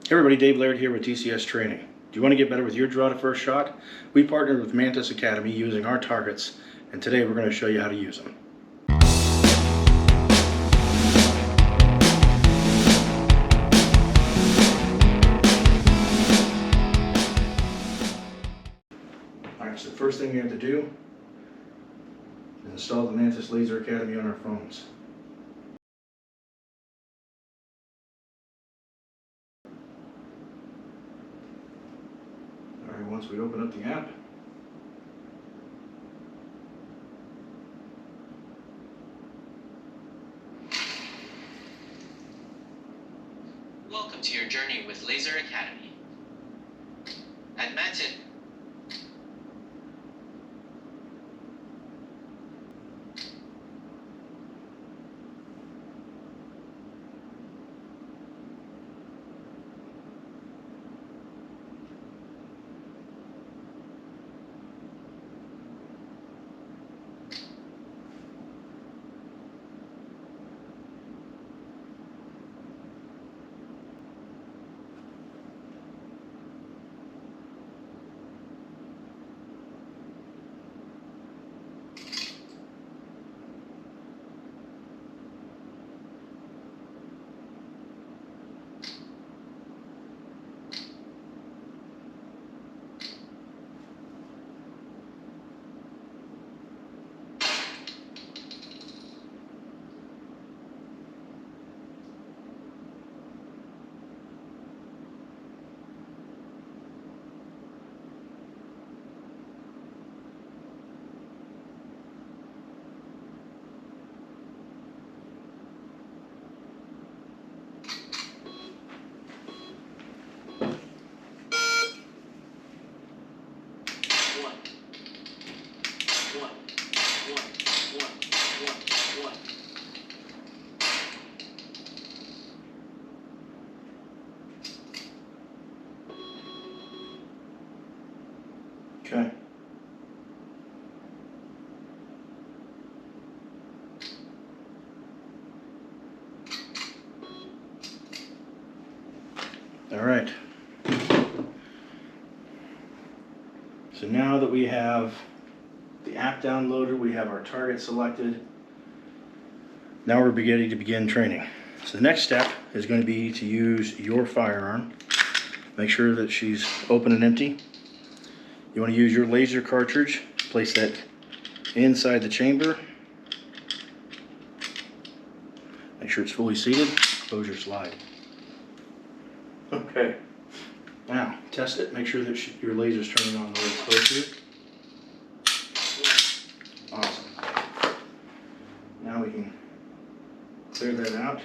Hey everybody, Dave Laird here with DCS Training. Do you want to get better with your draw to first shot? We partnered with Mantis Academy using our targets, and today we're going to show you how to use them. Alright, so the first thing we have to do is install the Mantis Laser Academy on our phones. Alright, once we open up the app, welcome to your journey with Laser Academy. At Mantis, okay. Alright. So now that we have the app downloaded, we have our target selected, now we're beginning to begin training. So the next step is going to be to use your firearm. Make sure that she's open and empty. You want to use your laser cartridge, place that inside the chamber. Make sure it's fully seated, close your slide. Okay, now test it, make sure that your laser's turning on the way it's supposed to. Awesome. Now we can clear that out.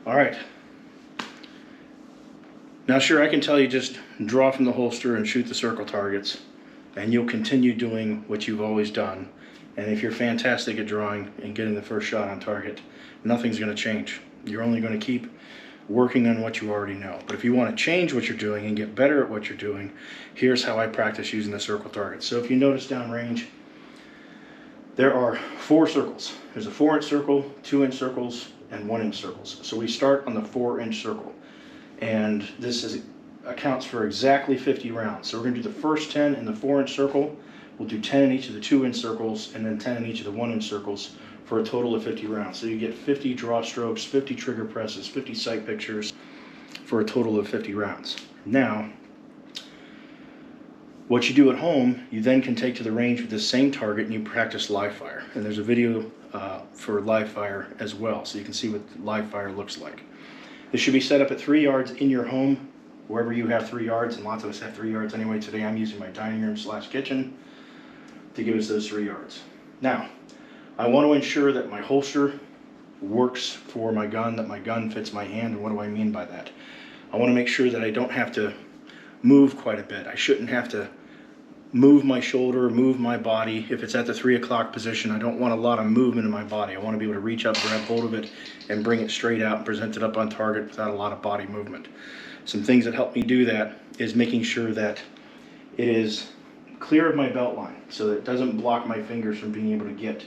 Alright. Now sure, I can tell you just draw from the holster and shoot the circle targets, and you'll continue doing what you've always done. And if you're fantastic at drawing and getting the first shot on target, nothing's going to change. You're only going to keep working on what you already know. But if you want to change what you're doing and get better at what you're doing, here's how I practice using the circle targets. So if you notice downrange, there are 4 circles. There's a 4-inch circle, 2-inch circles, and 1-inch circles. So we start on the 4-inch circle. And this accounts for exactly 50 rounds. So we're going to do the first 10 in the 4-inch circle. We'll do 10 in each of the 2-inch circles, and then 10 in each of the 1-inch circles for a total of 50 rounds. So you get 50 draw strokes, 50 trigger presses, 50 sight pictures for a total of 50 rounds. Now, what you do at home, you then can take to the range with the same target and you practice live fire. And there's a video for live fire as well, so you can see what live fire looks like. This should be set up at 3 yards in your home, wherever you have 3 yards, and lots of us have 3 yards anyway. Today I'm using my dining room / kitchen to give us those 3 yards. Now, I want to ensure that my holster works for my gun, that my gun fits my hand. And what do I mean by that? I want to make sure that I don't have to move quite a bit. I shouldn't have to move my shoulder, move my body. If it's at the 3 o'clock position, I don't want a lot of movement in my body. I want to be able to reach up, grab hold of it, and bring it straight out and present it up on target without a lot of body movement. Some things that help me do that is making sure that it is clear of my belt line so that it doesn't block my fingers from being able to get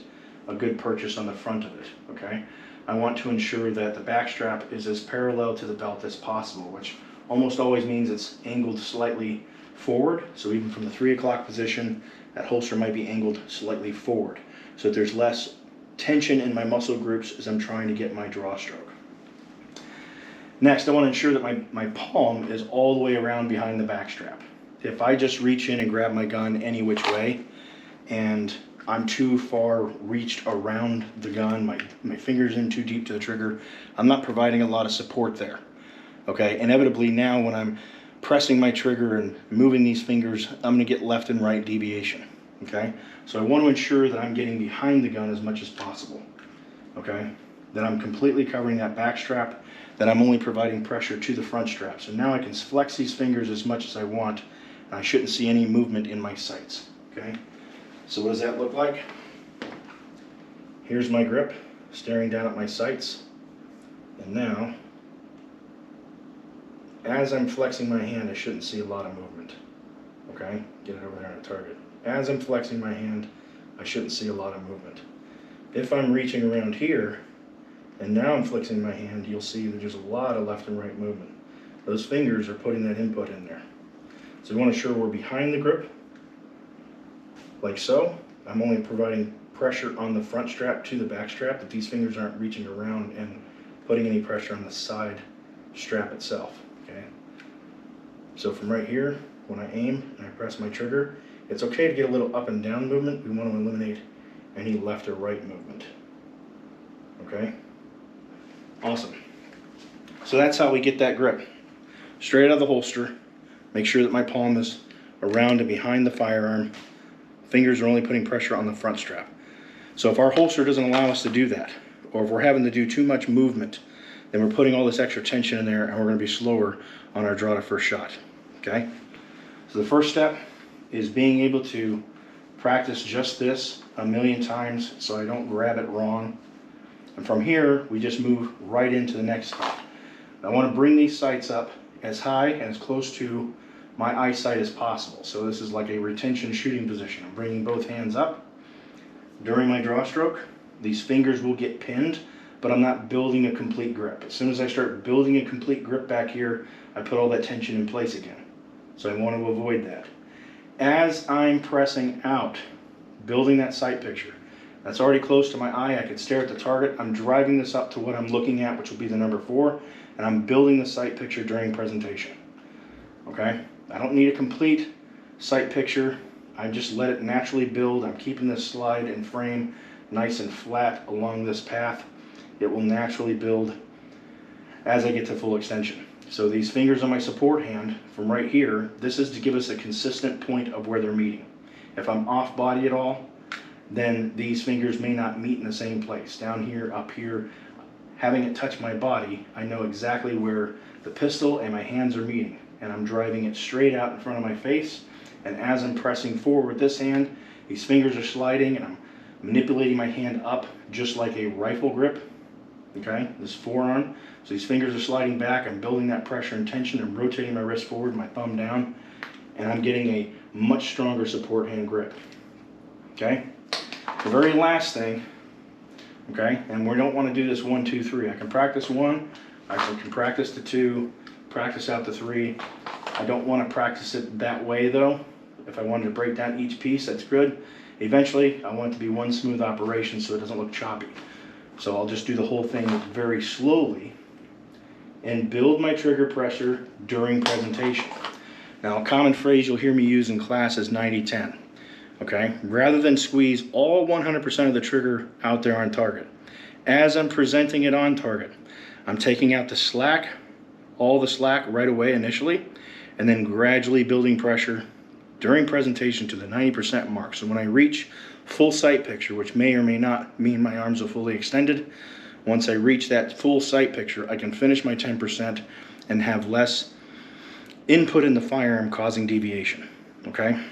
a good purchase on the front of it, okay? I want to ensure that the back strap is as parallel to the belt as possible, which almost always means it's angled slightly forward. So even from the 3 o'clock position, that holster might be angled slightly forward, so that there's less tension in my muscle groups as I'm trying to get my draw stroke. Next, I want to ensure that my palm is all the way around behind the back strap. If I just reach in and grab my gun any which way, and I'm too far reached around the gun, my fingers in too deep to the trigger, I'm not providing a lot of support there. Okay, inevitably now when I'm pressing my trigger and moving these fingers, I'm going to get left and right deviation. Okay, so I want to ensure that I'm getting behind the gun as much as possible. Okay, that I'm completely covering that back strap, that I'm only providing pressure to the front strap. So now I can flex these fingers as much as I want, and I shouldn't see any movement in my sights. Okay, so what does that look like? Here's my grip, staring down at my sights, and now, as I'm flexing my hand, I shouldn't see a lot of movement. Okay, get it over there on the target. As I'm flexing my hand, I shouldn't see a lot of movement. If I'm reaching around here, and now I'm flexing my hand, you'll see that there's a lot of left and right movement. Those fingers are putting that input in there. So we want to ensure we're behind the grip, like so. I'm only providing pressure on the front strap to the back strap, that these fingers aren't reaching around and putting any pressure on the side strap itself. Okay. So from right here, when I aim and I press my trigger, it's okay to get a little up and down movement. We want to eliminate any left or right movement. Okay. Awesome. So that's how we get that grip. Straight out of the holster. Make sure that my palm is around and behind the firearm. Fingers are only putting pressure on the front strap. So if our holster doesn't allow us to do that, or if we're having to do too much movement, then we're putting all this extra tension in there and we're going to be slower on our draw to first shot. Okay? So the first step is being able to practice just this a million times so I don't grab it wrong. And from here, we just move right into the next step. I want to bring these sights up as high and as close to my eyesight as possible. So this is like a retention shooting position. I'm bringing both hands up. During my draw stroke, these fingers will get pinned, but I'm not building a complete grip. As soon as I start building a complete grip back here, I put all that tension in place again. So I want to avoid that. As I'm pressing out, building that sight picture, that's already close to my eye. I can stare at the target. I'm driving this up to what I'm looking at, which will be the number 4, and I'm building the sight picture during presentation. Okay? I don't need a complete sight picture. I just let it naturally build. I'm keeping this slide and frame nice and flat along this path. It will naturally build as I get to full extension. So these fingers on my support hand, from right here, this is to give us a consistent point of where they're meeting. If I'm off body at all, then these fingers may not meet in the same place. Down here, up here, having it touch my body, I know exactly where the pistol and my hands are meeting. And I'm driving it straight out in front of my face. And as I'm pressing forward with this hand, these fingers are sliding and I'm manipulating my hand up just like a rifle grip. Okay, this forearm. So these fingers are sliding back. I'm building that pressure and tension. I'm rotating my wrist forward, my thumb down, and I'm getting a much stronger support hand grip. Okay, the very last thing, okay, and we don't want to do this 1, 2, 3. I can practice 1, I can practice to 2, practice out to 3. I don't want to practice it that way though. If I wanted to break down each piece, that's good. Eventually, I want it to be one smooth operation so it doesn't look choppy. So I'll just do the whole thing very slowly and build my trigger pressure during presentation. Now, a common phrase you'll hear me use in class is 90-10. Okay, rather than squeeze all 100% of the trigger out there on target, as I'm presenting it on target, I'm taking out the slack, all the slack right away initially, and then gradually building pressure during presentation to the 90% mark. So when I reach full sight picture, which may or may not mean my arms are fully extended, once I reach that full sight picture, I can finish my 10% and have less input in the firearm causing deviation. Okay?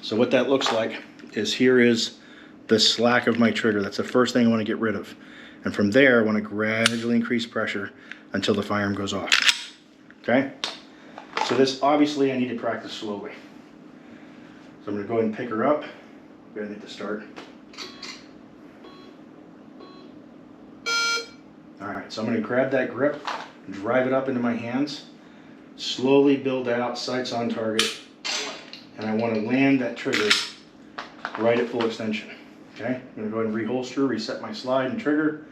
So what that looks like is here is the slack of my trigger. That's the first thing I want to get rid of. And from there, I want to gradually increase pressure until the firearm goes off. Okay? So this, obviously, I need to practice slowly. So I'm going to go ahead and pick her up. Go ahead and hit the start. All right, so I'm going to grab that grip, drive it up into my hands, slowly build out, sights on target, and I want to land that trigger right at full extension. Okay, I'm going to go ahead and reholster, reset my slide and trigger.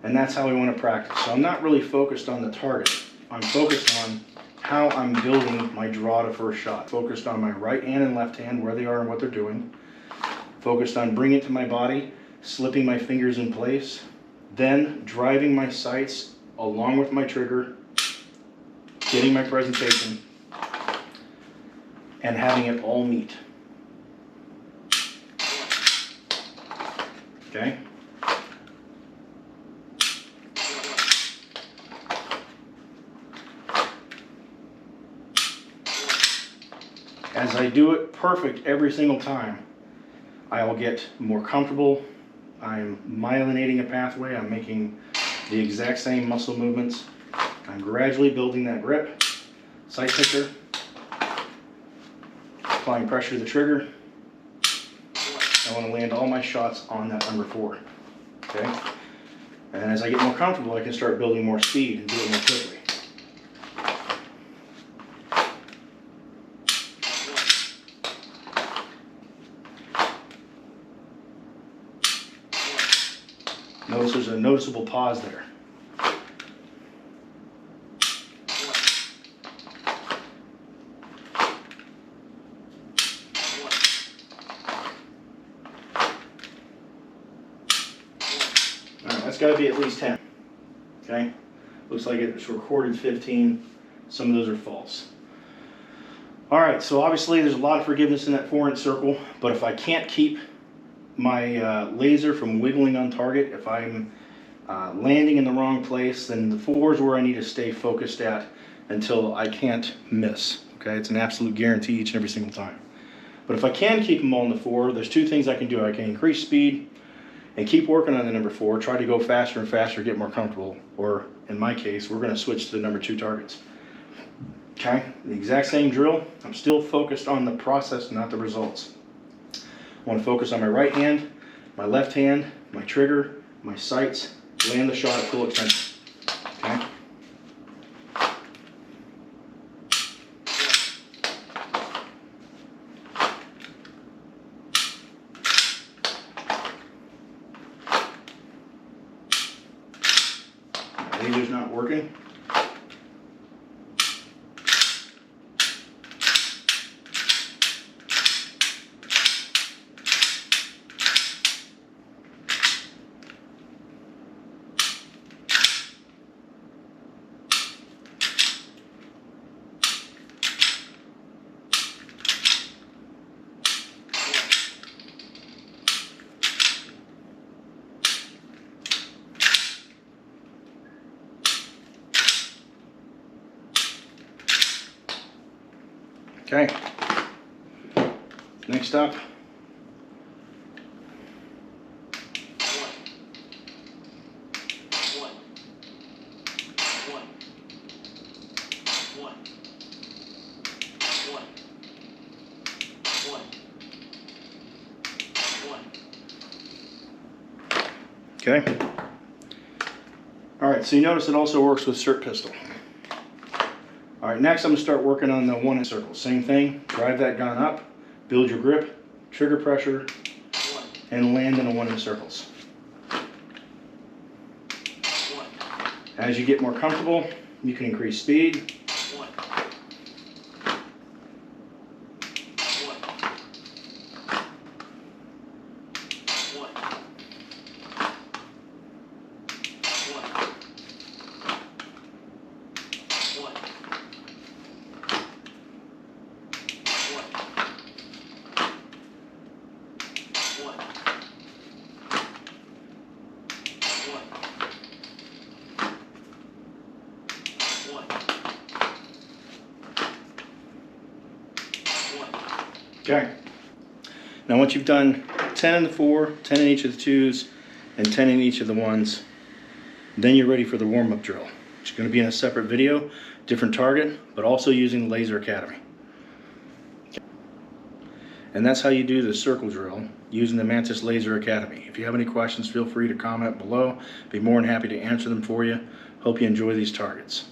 And that's how we want to practice. So I'm not really focused on the target. I'm focused on how I'm building my draw to first shot. Focused on my right hand and left hand, where they are and what they're doing. Focused on bringing it to my body, slipping my fingers in place, then driving my sights along with my trigger, getting my presentation, and having it all meet. Okay? As I do it perfect every single time, I will get more comfortable. I'm myelinating a pathway. I'm making the exact same muscle movements. I'm gradually building that grip, sight picture, applying pressure to the trigger. I want to land all my shots on that number 4. Okay? And as I get more comfortable, I can start building more speed and do it more quickly. Notice there's a noticeable pause there. Alright, that's got to be at least 10. Okay? Looks like it's recorded 15. Some of those are false. Alright, so obviously there's a lot of forgiveness in that 4-inch circle, but if I can't keep my laser from wiggling on target, if I'm landing in the wrong place, then the 4 is where I need to stay focused at until I can't miss. Okay, it's an absolute guarantee each and every single time. But if I can keep them all in the 4, there's 2 things I can do. I can increase speed and keep working on the number 4, try to go faster and faster, get more comfortable, or in my case, we're going to switch to the number 2 targets. Okay, the exact same drill. I'm still focused on the process, not the results. I want to focus on my right hand, my left hand, my trigger, my sights, land the shot at full extension. Okay? My laser's not working. Okay, next up, okay. All right, so you notice it also works with SIRT pistol. All right, next I'm going to start working on the 1-inch circle. Same thing, drive that gun up, build your grip, trigger pressure, and land in a 1-inch circles. As you get more comfortable, you can increase speed. Okay. Now once you've done 10 in the 4, 10 in each of the 2s, and 10 in each of the 1s, then you're ready for the warm-up drill. It's going to be in a separate video, different target, but also using the Laser Academy. And that's how you do the circle drill using the Mantis Laser Academy. If you have any questions, feel free to comment below. Be more than happy to answer them for you. Hope you enjoy these targets.